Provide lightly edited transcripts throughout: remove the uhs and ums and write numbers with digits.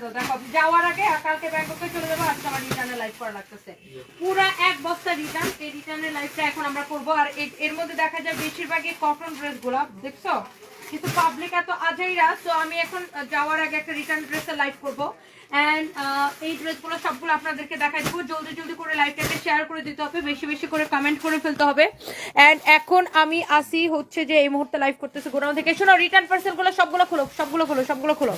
দাও দেখো যাওয়ার আগে কালকে ব্যাংককে চলে যাবো, আজকে আমার রিটার্নের লাইভ করা লাগতেছে। পুরা এক বস্তা রিটার্ন, এই রিটার্নের লাইভটা এখন আমরা করবো। আর এর মধ্যে দেখা যায় বেশিরভাগই কটন ড্রেস গুলা, দেখছো কিন্তু পাবলিক এত আজাইরা। তো আমি এখন যাওয়ার আগে একটা রিটার্ন ড্রেসের লাইভ করবো। অ্যান্ড এই ড্রেসগুলো সবগুলো আপনাদেরকে দেখাই দেবো। জলদি জলদি করে লাইভটাকে শেয়ার করে দিতে হবে, বেশি বেশি করে কমেন্ট করে ফেলতে হবে। অ্যান্ড এখন আমি আসি হচ্ছে যে এই মুহূর্তে লাইভ করতেছে গোডাউন থেকে। শোনো রিটার্ন পার্সেলগুলো সবগুলো খোলো, সবগুলো খোলো, সবগুলো খোলো।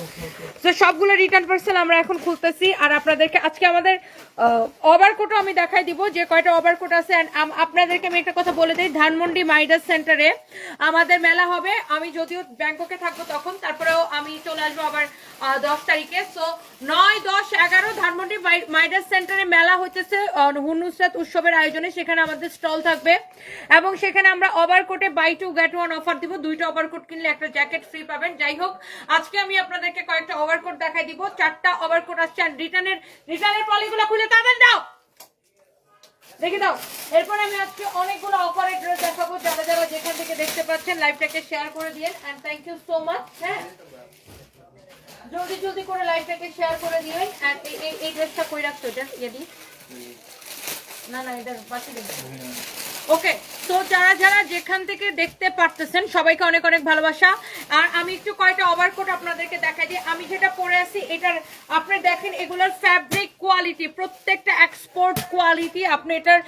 তো সবগুলো রিটার্ন পার্সেল আমরা এখন খুলতেছি। আর আপনাদেরকে আজকে আমাদের ওভারকোটও আমি দেখাই দিব যে কয়টা ওভারকোট আছে। অ্যান্ড আপনাদেরকে আমি একটা কথা বলে দিই, ধানমন্ডি মাইডাস সেন্টারে আমাদের মেলা হবে। আমি যদিও ব্যাংককে থাকবো তখন, তারপরেও আমি চলে আসবো আবার 10 তারিখে। সো 9, 10, 11 ধানমন্ডি মাইডাস সেন্টারে মেলা হইতেছে হুনুসরাত উৎসবের আয়োজনে। সেখানে আমাদের স্টল থাকবে এবং সেখানে আমরা ওভারকোটে বাই 2 গেট 1 অফার দিব। 2টা ওভারকোট কিনলে একটা জ্যাকেট ফ্রি পাবেন। যাই হোক, আজকে আমি আপনাদেরকে কয়েকটা ওভারকোট দেখাই দিব। 4টা ওভারকোট আসছে। আর রিটার্নের পলিগুলো খুলে তাদের দাও, দেখে দাও। এরপর আমি আজকে অনেকগুলো অফারের ড্রেস দেখাবো। যারা যারা যেখান থেকে দেখতে পাচ্ছেন লাইভটাকে শেয়ার করে দিয়েন। And thank you so much. হ্যাঁ, জলদি জলদি করে লাইভটাকে শেয়ার করে দিবেন। এন্ড এই ড্রেসটা কই রাখছো? এটা ইয়েদি না না, এটা বাকি দিন। ওকে, তো যারা যারা যেখান থেকে দেখতে পারতেছেন সবাইকে অনেক অনেক ভালোবাসা। আর আমি একটু কয়টা ওভারকোট আপনাদেরকে দেখাই দিই। আমি যেটা পরে আছি এটার আপনি দেখেন এগুলোর ফ্যাব্রিক কোয়ালিটি প্রত্যেকটা এক্সপোর্ট কোয়ালিটি। আপনি এটার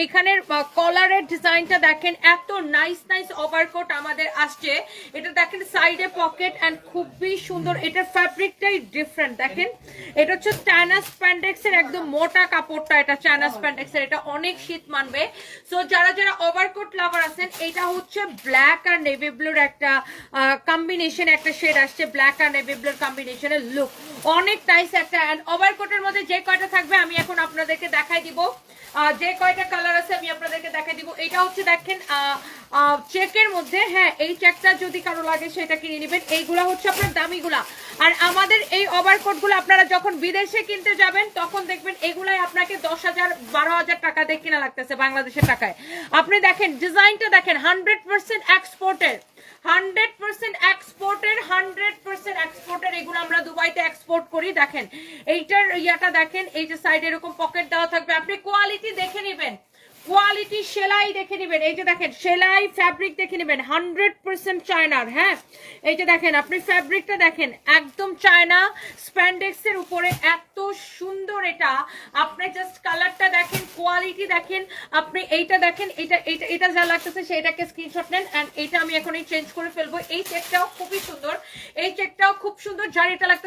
এখানের কলারের ডিজাইনটা দেখেন, এত নাইস নাইস ওভারকোট আমাদের আসছে। এটা দেখেন সাইডে পকেট অ্যান্ড খুবই সুন্দর। এটার ফ্যাব্রিকটাই ডিফারেন্ট। দেখেন এটা হচ্ছে চায়না স্প্যান্ডেক্সের একদম মোটা কাপড়টা। এটা চায়না স্প্যান্ডেক্সের, এটা অনেক শীত মানবে। সো যারা যারা ওভারকোট লাভার আছেন, এটা হচ্ছে ব্ল্যাক আর নেভি ব্লুর একটা কম্বিনেশন, একটা শেড আসছে ব্ল্যাক আর নেভি ব্লুর কম্বিনেশনের লুক, অনেক নাইস একটা। এন্ড ওভারকোটের মধ্যে যে কয়টা থাকবে আমি এখন আপনাদেরকে দেখাই দিব। যে কয়টা কালার আছে আমি আপনাদেরকে দেখাই দিব। এটা হচ্ছে দেখেন চেকের মধ্যে। হ্যাঁ, এই চেকটা যদি কারো লাগে সেটা কিনে নেবেন। এইগুলা হচ্ছে আপনার দামিগুলা। আর আমাদের এই ওভারকোটগুলো আপনারা যখন বিদেশে কিনতে যাবেন তখন দেখবেন এগুলাই আপনাকে 10,000 12,000 টাকা দিয়ে কিনা লাগতেছে বাংলাদেশের টাকায়। আপনি দেখেন ডিজাইনটা দেখেন, 100% এক্সপোর্টের, 100% এক্সপোর্টের, 100% এক্সপোর্টের। এগুলো আমরা দুবাইতে এক্সপোর্ট করি। দেখেন এইটার ইয়াটা দেখেন, এই যে সাইডে এরকম পকেট দেওয়া থাকবে। আপনি কোয়ালিটি দেখে নেবেন, কোয়ালিটি সেলাই দেখে নেবেন। এই যে দেখেন সেলাই ফ্যাব্রিক দেখে নেবেন, 100% চায়নার। হ্যাঁ, এই যে দেখেন আপনি ফ্যাব্রিকটা দেখেন, একদম চায়না স্প্যান্ডেক্সের উপরে, এত সুন্দর এটা। আপনি জাস্ট কালারটা দেখেন, কোয়ালিটি দেখেন। আপনি এইটা দেখেন, এটা যা লাগতেছে সেটাকে স্ক্রিনশট নেন। এন্ড এইটা আমি এখন চেঞ্জ করে ফেলবো। এই চেকটাও খুবই সুন্দর, এই চেকটাও খুব সুন্দর। যার এটা লাগতেছে